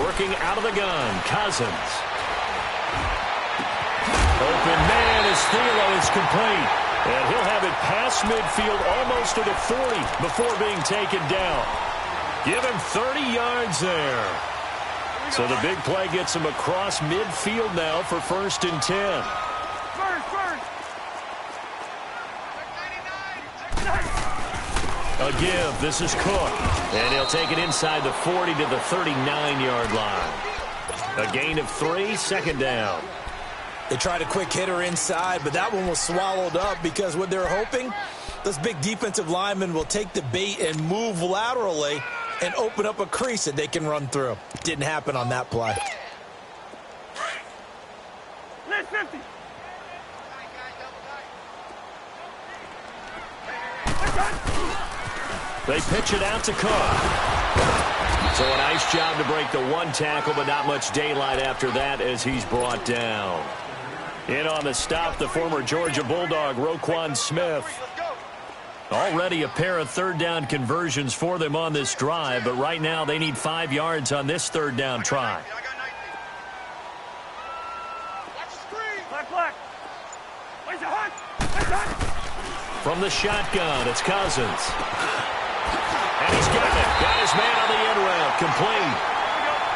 Working out of the gun, Cousins. Open man as Thielen is complete. And he'll have it past midfield almost to the 40 before being taken down. Give him 30 yards there. So the big play gets him across midfield now for 1st and 10. A give. This is Cook. And he'll take it inside the 40 to the 39-yard line. A gain of 3, 2nd down. They tried a quick hitter inside, but that one was swallowed up because what they're hoping, those big defensive linemen will take the bait and move laterally and open up a crease that they can run through. Didn't happen on that play. They pitch it out to Cook. So a nice job to break the 1 tackle, but not much daylight after that as he's brought down. In on the stop, the former Georgia Bulldog, Roquan Smith. Already a pair of 3rd down conversions for them on this drive, but right now they need 5 yards on this 3rd down try. From the shotgun, it's Cousins. And he's got it. Got his man on the end route. Complete.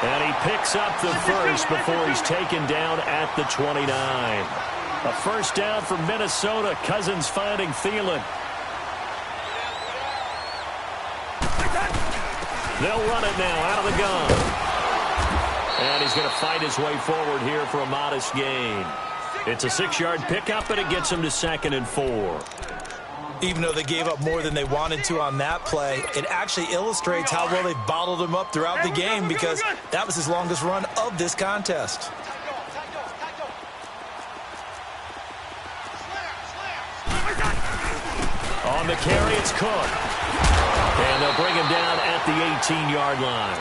And he picks up the 1st before he's taken down at the 29. A 1st down for Minnesota. Cousins finding Thielen. They'll run it now out of the gun. And he's going to fight his way forward here for a modest gain. It's a 6-yard pickup, and it gets him to 2nd and 4. Even though they gave up more than they wanted to on that play, it actually illustrates how well they bottled him up throughout the game because that was his longest run of this contest. On the carry, it's Cook. And they'll bring him down at the 18-yard line.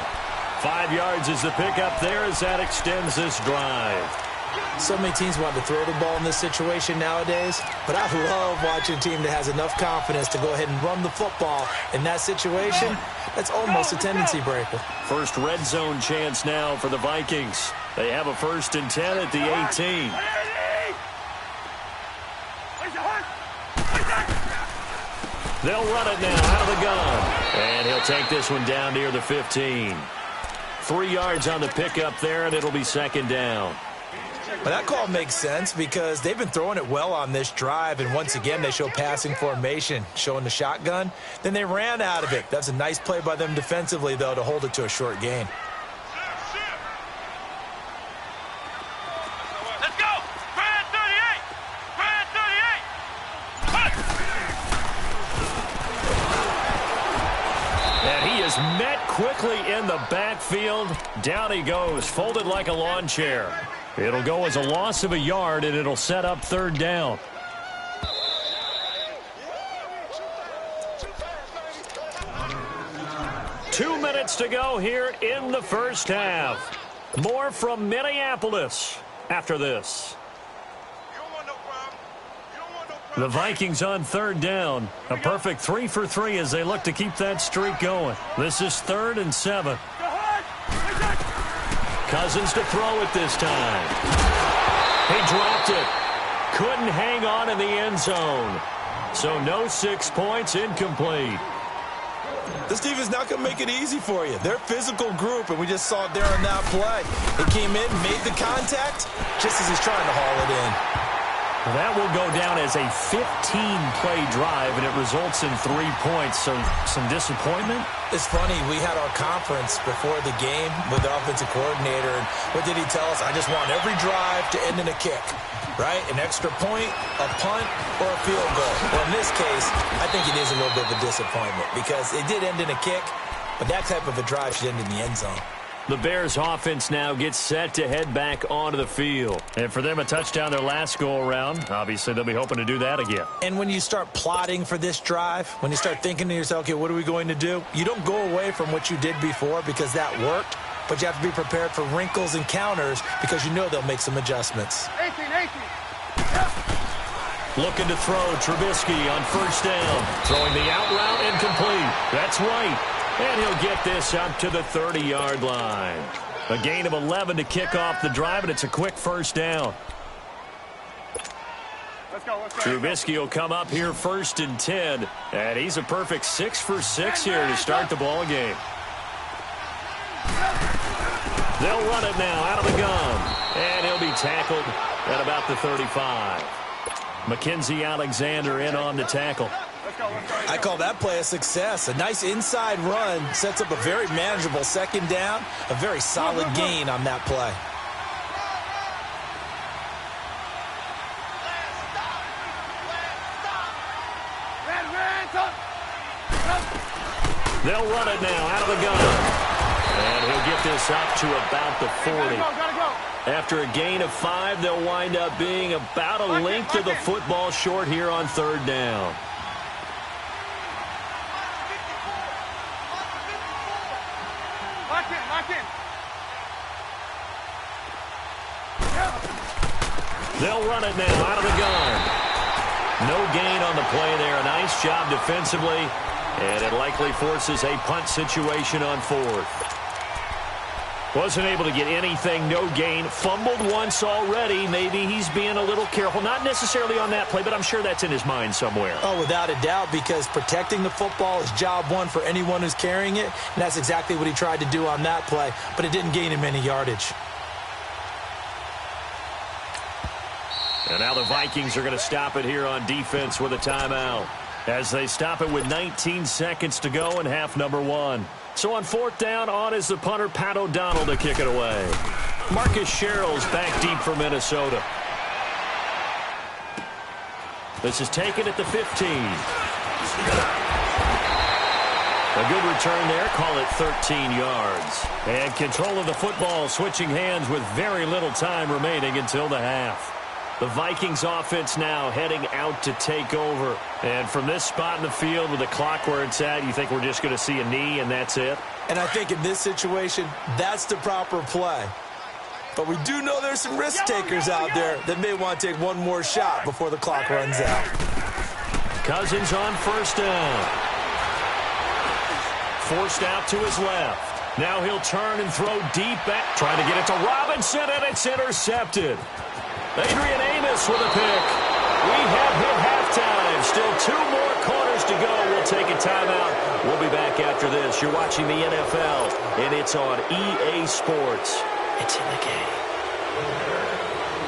5 yards is the pickup there as that extends this drive. So many teams want to throw the ball in this situation nowadays, but I love watching a team that has enough confidence to go ahead and run the football. In that situation, that's almost a tendency breaker. First red zone chance now for the Vikings. They have a 1st and 10 at the 18. They'll run it now out of the gun. And he'll take this one down near the 15. 3 yards on the pickup there, and it'll be 2nd down. But that call makes sense because they've been throwing it well on this drive, and once again they show passing formation, showing the shotgun. Then they ran out of it. That's a nice play by them defensively, though, to hold it to a short gain. Let's go! Brad 38! Brad 38! And he is met quickly in the backfield. Down he goes, folded like a lawn chair. It'll go as a loss of a yard, and it'll set up 3rd down. Two minutes to go here in the 1st half. More from Minneapolis after this. The Vikings on 3rd down. A perfect 3 for 3 as they look to keep that streak going. This is 3rd and 7. Cousins to throw it this time. He dropped it. Couldn't hang on in the end zone. So no 6 points, incomplete. This team is not going to make it easy for you. They're a physical group, and we just saw it there on that play. He came in, made the contact, just as he's trying to haul it in. Well, that will go down as a 15-play drive, and it results in 3 points. So some disappointment? It's funny, we had our conference before the game with the offensive coordinator, and what did he tell us? I just want every drive to end in a kick, right? An extra point, a punt, or a field goal. Well, in this case, I think it is a little bit of a disappointment because it did end in a kick, but that type of a drive should end in the end zone. The Bears offense now gets set to head back onto the field. And for them, a touchdown their last go-around. Obviously, they'll be hoping to do that again. And when you start plotting for this drive, when you start thinking to yourself, okay, what are we going to do? You don't go away from what you did before because that worked, but you have to be prepared for wrinkles and counters because you know they'll make some adjustments. 18. Looking to throw. Trubisky on first down. Throwing the out route incomplete. That's right. And he'll get this up to the 30-yard line. A gain of 11 to kick off the drive, and it's a quick first down. Let's go. Trubisky will come up here first and 10. And he's a perfect 6 for 6 here to start the ball game. They'll run it now out of the gun. And he'll be tackled at about the 35. Mackenzie Alexander in on the tackle. I call that play a success. A nice inside run sets up a very manageable second down. A very solid gain on that play. They'll run it now out of the gun. And he'll get this up to about the 40. After a gain of 5, they'll wind up being about a length of the football short here on third down. They'll run it now out of the gun. No gain on the play there. A nice job defensively. And it likely forces a punt situation on fourth. Wasn't able to get anything, no gain. Fumbled once already. Maybe he's being a little careful. Not necessarily on that play, but I'm sure that's in his mind somewhere. Oh, without a doubt, because protecting the football is job one for anyone who's carrying it. And that's exactly what he tried to do on that play, but it didn't gain him any yardage. And now the Vikings are going to stop it here on defense with a timeout. As they stop it with 19 seconds to go in half number 1. So on fourth down, on is the punter, Pat O'Donnell, to kick it away. Marcus Sherrill's back deep for Minnesota. This is taken at the 15. A good return there, call it 13 yards. And control of the football switching hands with very little time remaining until the half. The Vikings offense now heading out to take over. And from this spot in the field with the clock where it's at, you think we're just going to see a knee and that's it? And I think in this situation, that's the proper play. But we do know there's some risk takers out there that may want to take one more shot before the clock runs out. Cousins on first down. Forced out to his left. Now he'll turn and throw deep back. Trying to get it to Robinson, and it's intercepted. Adrian Amos with a pick. We have hit halftime. Still 2 more quarters to go. We'll take a timeout. We'll be back after this. You're watching the NFL, and it's on EA Sports. It's in the game.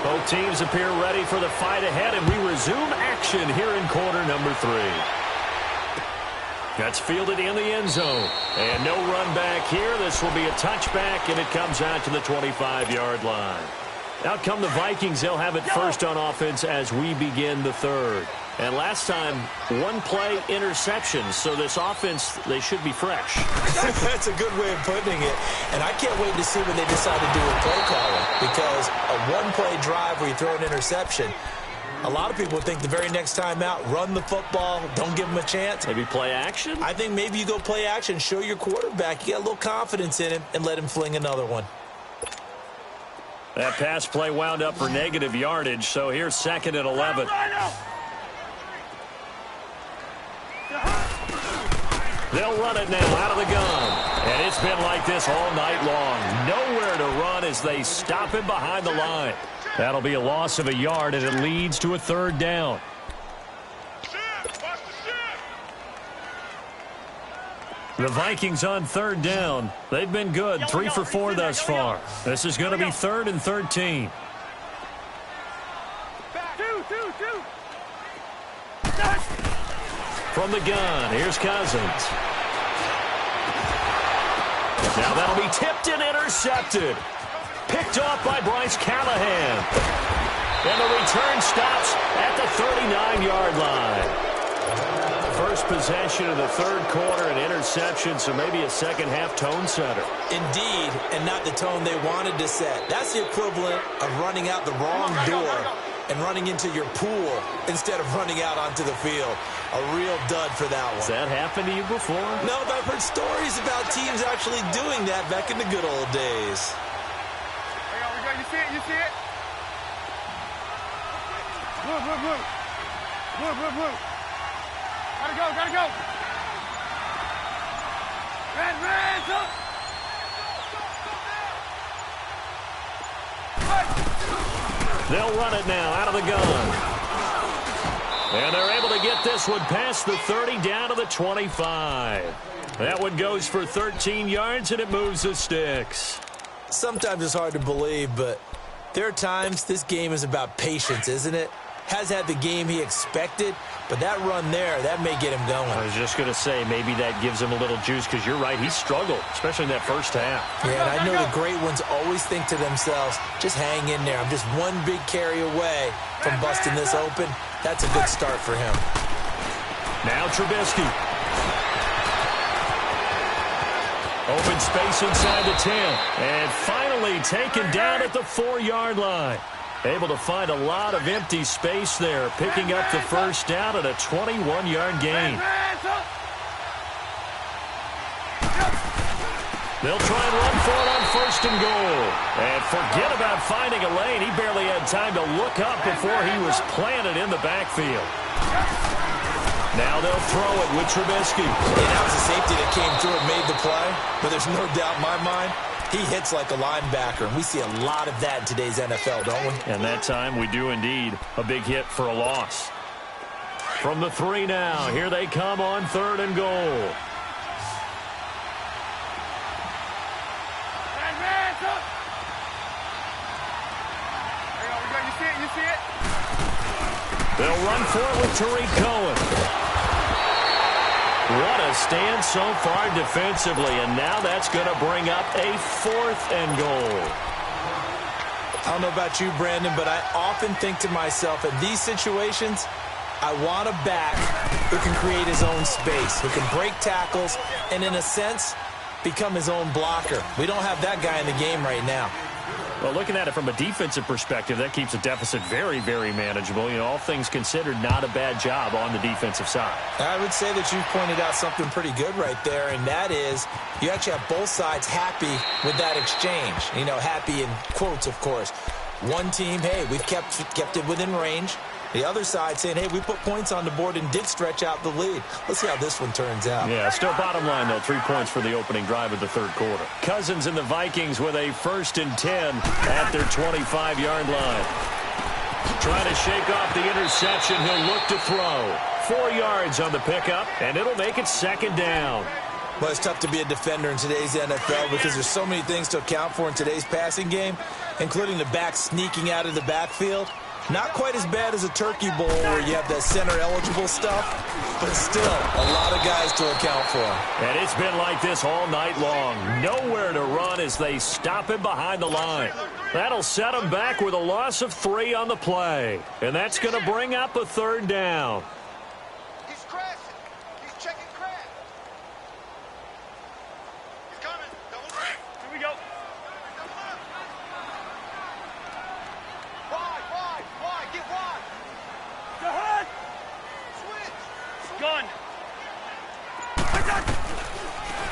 Both teams appear ready for the fight ahead, and we resume action here in quarter number 3. That's fielded in the end zone. And no run back here. This will be a touchback, and it comes out to the 25-yard line. Out come the Vikings. They'll have it first on offense as we begin the third. And last time, 1 play interception. So this offense, they should be fresh. That's a good way of putting it. And I can't wait to see what they decide to do with play calling. Because a 1-play drive where you throw an interception, a lot of people think the very next time out, run the football, don't give them a chance. Maybe play action? I think maybe you go play action, show your quarterback you got a little confidence in him, and let him fling another one. That pass play wound up for negative yardage, so here's 2nd and 11. They'll run it now out of the gun. And it's been like this all night long. Nowhere to run as they stop him behind the line. That'll be a loss of a yard, and it leads to a 3rd down. The Vikings on 3rd down. They've been good. 3 for 4 thus far. This is going to be 3rd and 13. From the gun, here's Cousins. Now that'll be tipped and intercepted. Picked off by Bryce Callahan. And the return stops at the 39-yard line. First possession of the 3rd quarter, an interception, so maybe a second-half tone setter. Indeed, and not the tone they wanted to set. That's the equivalent of running out the wrong door and running into your pool instead of running out onto the field. A real dud for that one. Has that happened to you before? No, but I've heard stories about teams actually doing that back in the good old days. You see it? You see it? Move, move, move. Blue. Gotta go. Red, up. They'll run it now out of the gun. And they're able to get this one past the 30 down to the 25. That one goes for 13 yards, and it moves the sticks. Sometimes it's hard to believe, but there are times this game is about patience, isn't it? Has had the game he expected, but that run there, that may get him going. I was just going to say, maybe that gives him a little juice, because you're right, he struggled, especially in that first half. Yeah, and I know the great ones always think to themselves, just hang in there. I'm just one big carry away from busting this open. That's a good start for him. Now Trubisky. Open space inside the 10. And finally taken down at the 4-yard line. Able to find a lot of empty space there, picking up the first down at a 21-yard gain. They'll try and run for it on 1st and goal. And forget about finding a lane. He barely had time to look up before he was planted in the backfield. Now they'll throw it with Trubisky. And that was a safety that came through and made the play. But there's no doubt in my mind, he hits like a linebacker. And we see a lot of that in today's NFL, don't we? And that time we do indeed. A big hit for a loss. From the 3 now. Here they come on 3rd and goal. You see it? They'll run for it with Tariq Cohen. What a stand so far defensively, and now that's going to bring up a 4th and goal. I don't know about you, Brandon, but I often think to myself, in these situations, I want a back who can create his own space, who can break tackles, and in a sense, become his own blocker. We don't have that guy in the game right now. Well, looking at it from a defensive perspective, that keeps the deficit very, very manageable. You know, all things considered, not a bad job on the defensive side. I would say that you've pointed out something pretty good right there, and that is you actually have both sides happy with that exchange. You know, happy in quotes, of course. One team, hey, we've kept it within range. The other side saying, hey, we put points on the board and did stretch out the lead. Let's see how this one turns out. Yeah, still bottom line, though, 3 points for the opening drive of the 3rd quarter. Cousins and the Vikings with a 1st and 10 at their 25-yard line. Trying to shake off the interception. He'll look to throw. 4 yards on the pickup, and it'll make it 2nd down. Well, it's tough to be a defender in today's NFL because there's so many things to account for in today's passing game, including the back sneaking out of the backfield. Not quite as bad as a turkey bowl where you have that center-eligible stuff, but still a lot of guys to account for. And it's been like this all night long. Nowhere to run as they stop him behind the line. That'll set him back with a loss of 3 on the play. And that's going to bring up a 3rd down. He's crashing. He's checking crash. He's coming. Double break. Here we go. Wide. Get wide. The hood. Switch. Gun.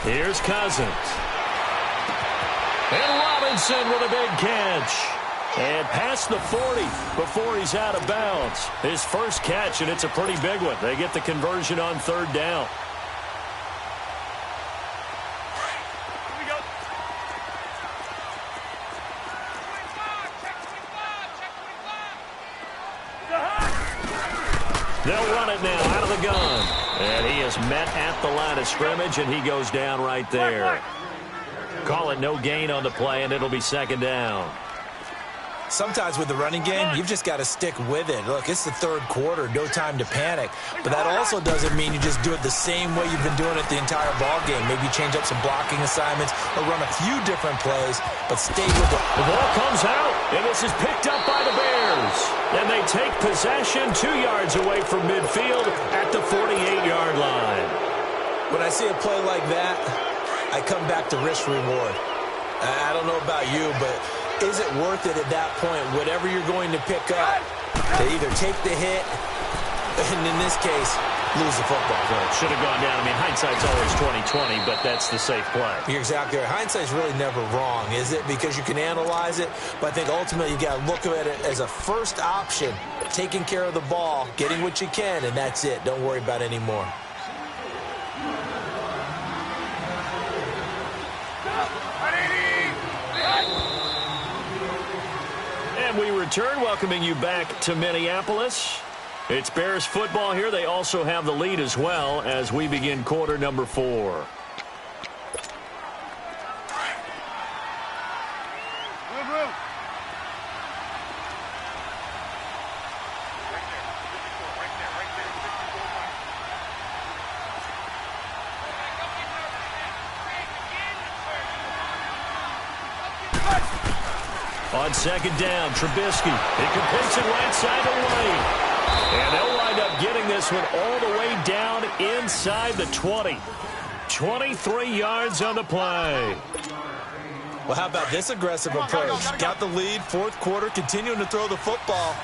Here's Cousins. And Robinson with a big catch. And past the 40 before he's out of bounds. His first catch, and it's a pretty big one. They get the conversion on 3rd down. Here we go. They'll run it now out of the gun. And he is met at the line of scrimmage, and he goes down right there. Call it no gain on the play, and it'll be 2nd down. Sometimes with the running game, you've just got to stick with it. Look, it's the 3rd quarter, no time to panic. But that also doesn't mean you just do it the same way you've been doing it the entire ball game. Maybe change up some blocking assignments or run a few different plays, but stay with it. The ball comes out, and this is picked up by the Bears. And they take possession 2 yards away from midfield at the 48-yard line. When I see a play like that, I come back to risk-reward. I don't know about you, but is it worth it at that point, whatever you're going to pick up, to either take the hit, and in this case, lose the football. Right. Should have gone down. I mean, hindsight's always 20/20, but that's the safe play. You're exactly right. Hindsight's really never wrong, is it? Because you can analyze it, but I think ultimately you got to look at it as a first option, taking care of the ball, getting what you can, and that's it. Don't worry about any more. And we return, welcoming you back to Minneapolis. It's Bears football here. They also have the lead as well as we begin quarter number 4. On second down, Trubisky. He completes it right side to Wayne. And they'll wind up getting this one all the way down inside the 20. 23 yards on the play. Well, how about this aggressive approach? Got the lead, fourth quarter, continuing to throw the football.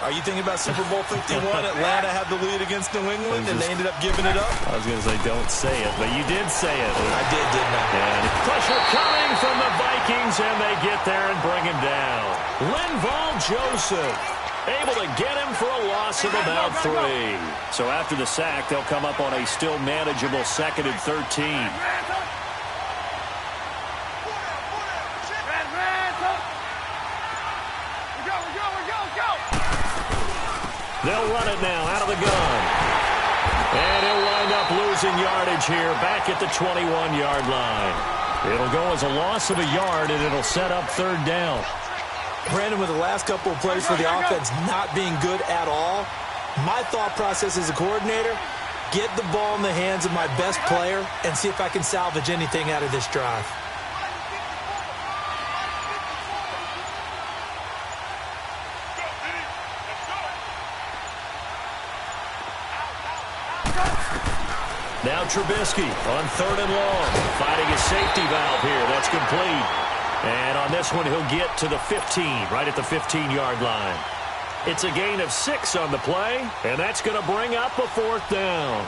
Are you thinking about Super Bowl 51? Atlanta had the lead against New England, and they ended up giving it up? I was going to say, don't say it, but you did say it. I did, didn't I? And pressure coming from the Vikings, and they get there and bring him down. Linval Joseph able to get him for a loss of about 3. So after the sack, they'll come up on a still manageable 2nd and 13. They'll run it now out of the gun. And he'll wind up losing yardage here back at the 21-yard line. It'll go as a loss of a yard, and it'll set up 3rd down. Brandon, with the last couple of plays for the offense not being good at all, my thought process as a coordinator, get the ball in the hands of my best player and see if I can salvage anything out of this drive. Now Trubisky on 3rd and long, fighting a safety valve here. That's complete. And on this one, he'll get to the 15, right at the 15-yard line. It's a gain of 6 on the play, and that's going to bring up a 4th down.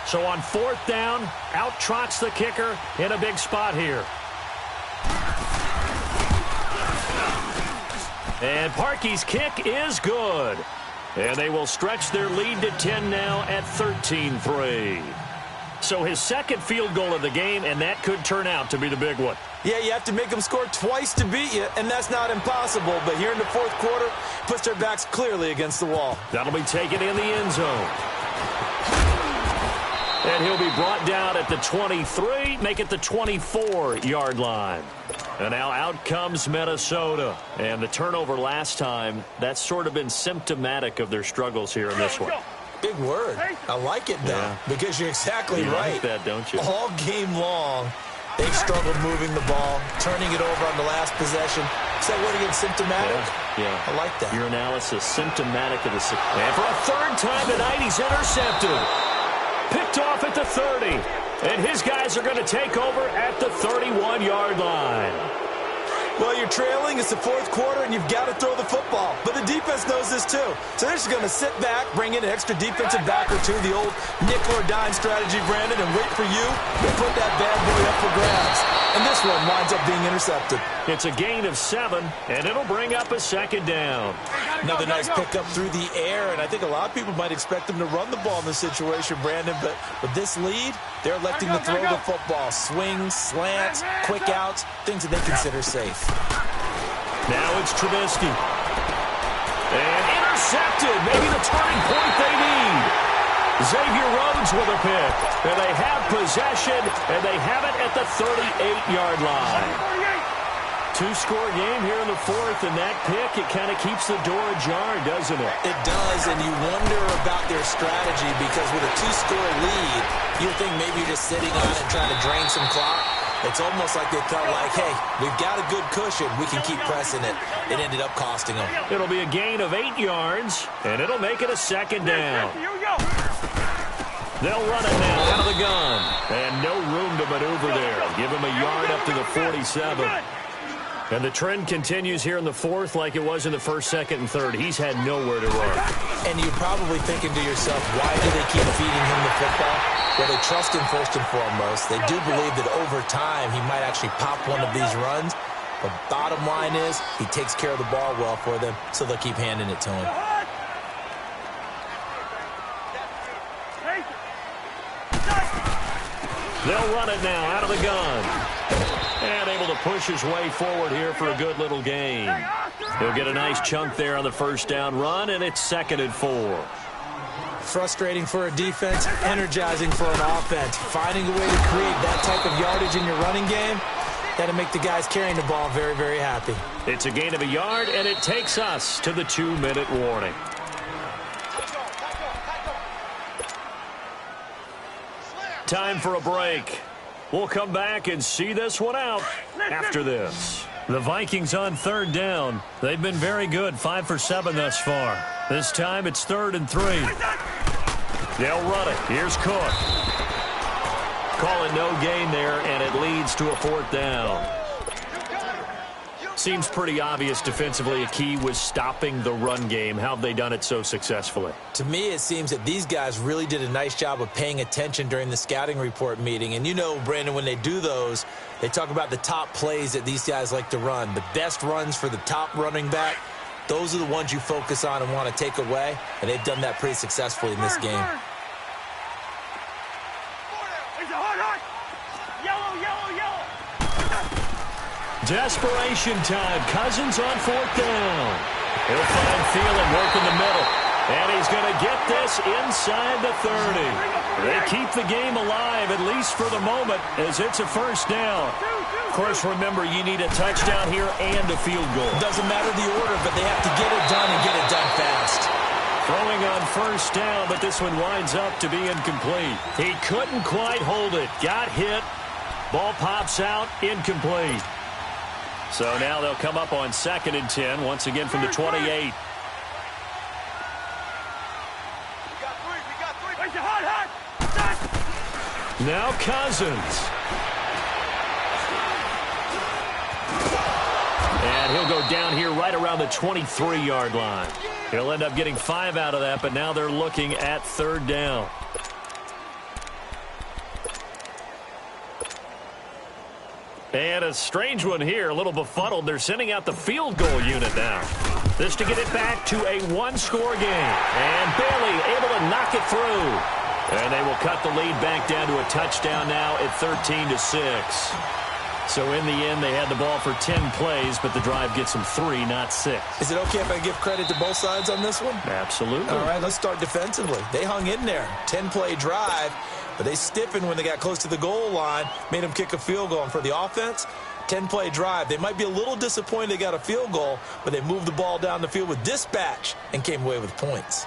So on 4th down, out trots the kicker in a big spot here. And Parkey's kick is good. And they will stretch their lead to 10 now at 13-3. So his second field goal of the game, and that could turn out to be the big one. Yeah, you have to make them score twice to beat you, and that's not impossible. But here in the fourth quarter, puts their backs clearly against the wall. That'll be taken in the end zone. And he'll be brought down at the 23, make it the 24-yard line. And now out comes Minnesota. And the turnover last time, that's sort of been symptomatic of their struggles here in this one. Big word. I like it, though, because you're exactly right. You like that, don't you? All game long, they've struggled moving the ball, turning it over on the last possession. Is that what again, symptomatic? Yeah. I like that. Your analysis, symptomatic of the... And for a third time tonight, he's intercepted. Picked off at the 30. And his guys are going to take over at the 31-yard line. Well, you're trailing. It's the fourth quarter, and you've got to throw the football. But the defense knows this, too. So they're just going to sit back, bring in an extra defensive back or two, the old nickel or dime strategy, Brandon, and wait for you to put that bad boy up for grabs. And this one winds up being intercepted. It's a gain of 7, and it'll bring up a second down. Another nice pickup through the air, and I think a lot of people might expect them to run the ball in this situation, Brandon. But with this lead, they're electing to throw the football. Swings, slants, quick outs, things that they consider safe. Now it's Trubisky. And intercepted. Maybe the turning point they need. Xavier Rhodes with a pick. And they have possession, and they have it at the 38-yard line. Two-score game here in the fourth, and that pick, it kind of keeps the door ajar, doesn't it? It does, and you wonder about their strategy because with a two-score lead, you think maybe you're just sitting on it trying to drain some clock. It's almost like they felt like, hey, we've got a good cushion. We can keep pressing it. It ended up costing them. It'll be a gain of 8 yards, and it'll make it a second down. They'll run it now out of the gun. And no room to maneuver there. Give him a yard up to the 47. And the trend continues here in the fourth like it was in the first, second, and third. He's had nowhere to run. And you're probably thinking to yourself, why do they keep feeding him the football? Well, they trust him first and foremost. They do believe that over time he might actually pop one of these runs. But bottom line is he takes care of the ball well for them, so they'll keep handing it to him. They'll run it now out of the gun. And able to push his way forward here for a good little gain. He'll get a nice chunk there on the first down run, and it's 2nd and 4. Frustrating for a defense, energizing for an offense. Finding a way to create that type of yardage in your running game, that'll make the guys carrying the ball very, very happy. It's a gain of a yard, and it takes us to the 2-minute warning. Time for a break. We'll come back and see this one out after this. The Vikings on third down. They've been very good, 5 for 7 thus far. This time it's 3rd and 3. They'll run it. Here's Cook. Calling no gain there, and it leads to a 4th down. Seems pretty obvious defensively a key was stopping the run game. How have they done it so successfully? To me, it seems that these guys really did a nice job of paying attention during the scouting report meeting. And you know, Brandon, when they do those, they talk about the top plays that these guys like to run. The best runs for the top running back, those are the ones you focus on and want to take away. And they've done that pretty successfully in this game. Desperation time. Cousins on 4th down. He'll find Thielen working the middle. And he's going to get this inside the 30. They keep the game alive, at least for the moment, as it's a 1st down. Of course, remember, you need a touchdown here and a field goal. Doesn't matter the order, but they have to get it done and get it done fast. Throwing on 1st down, but this one winds up to be incomplete. He couldn't quite hold it. Got hit. Ball pops out. Incomplete. So now they'll come up on 2nd and 10, once again from the 28. Now Cousins. And he'll go down here right around the 23-yard line. He'll end up getting 5 out of that, but now they're looking at 3rd down. And a strange one here, a little befuddled. They're sending out the field goal unit now. This to get it back to a one-score game. And Bailey able to knock it through. And they will cut the lead back down to a touchdown now at 13-6. So in the end, they had the ball for 10 plays, but the drive gets them 3, not 6. Is it okay if I give credit to both sides on this one? Absolutely. All right, let's start defensively. They hung in there. 10-play drive, but they stiffened when they got close to the goal line, made them kick a field goal. And for the offense, 10-play drive. They might be a little disappointed they got a field goal, but they moved the ball down the field with dispatch and came away with points.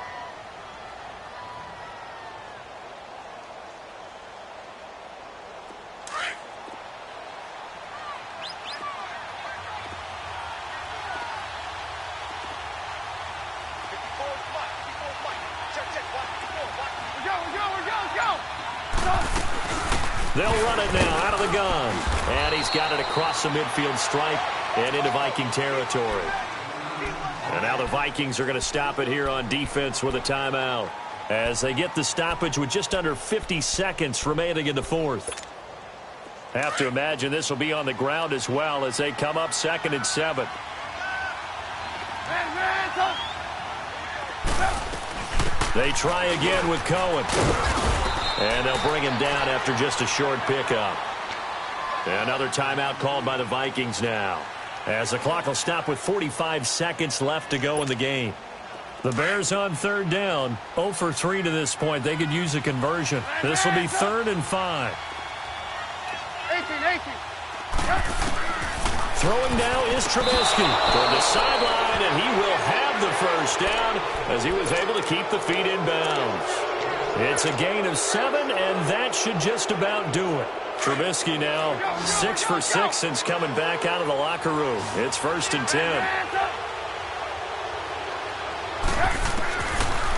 They'll run it now out of the gun. And he's got it across the midfield stripe and into Viking territory. And now the Vikings are going to stop it here on defense with a timeout as they get the stoppage with just under 50 seconds remaining in the fourth. Have to imagine this will be on the ground as well as they come up 2nd and 7. They try again with Cohen. And they'll bring him down after just a short pickup. Another timeout called by the Vikings now, as the clock will stop with 45 seconds left to go in the game. The Bears on 3rd down, 0 for 3 to this point. They could use a conversion. This will be 3rd and 5. Throwing now is Trubisky toward the sideline, and he will have the first down as he was able to keep the feet in bounds. It's a gain of 7, and that should just about do it. Trubisky now 6 for 6 since coming back out of the locker room. It's 1st and 10.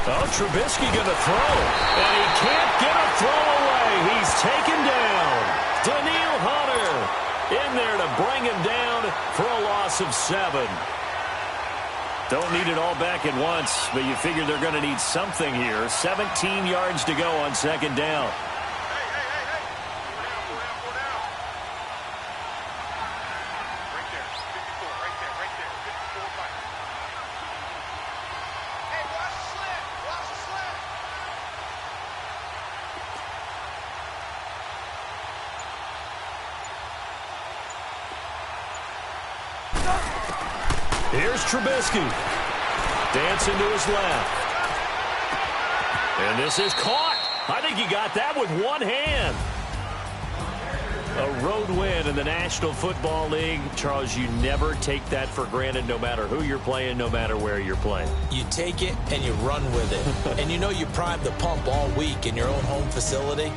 Oh, Trubisky going to throw, and he can't get a throw away. He's taken down. Daniil Hunter in there to bring him down for a loss of 7. Don't need it all back at once, but you figure they're going to need something here. 17 yards to go on 2nd down. Here's Trubisky. Dancing to his left. And this is caught. I think he got that with one hand. A road win in the National Football League. Charles, you never take that for granted no matter who you're playing, no matter where you're playing. You take it and you run with it. And you know you primed the pump all week in your own home facility.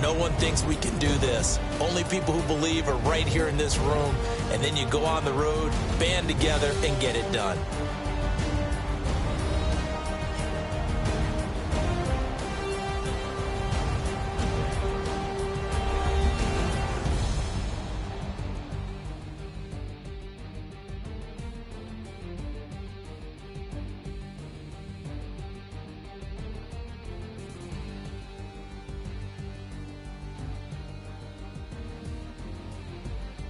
No one thinks we can do this. Only people who believe are right here in this room. And then you go on the road, band together, and get it done.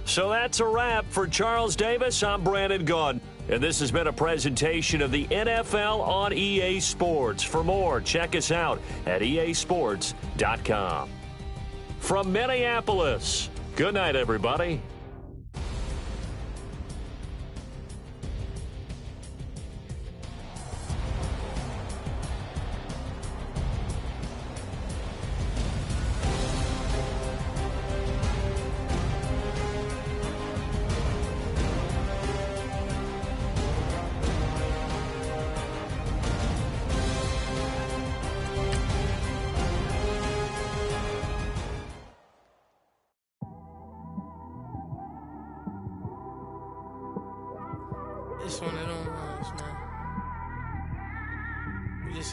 So that's a wrap for Charles Davis. I'm Brandon Gunn, and this has been a presentation of the NFL on EA Sports. For more, check us out at easports.com. From Minneapolis, good night, everybody. It's one of them ones, man. We just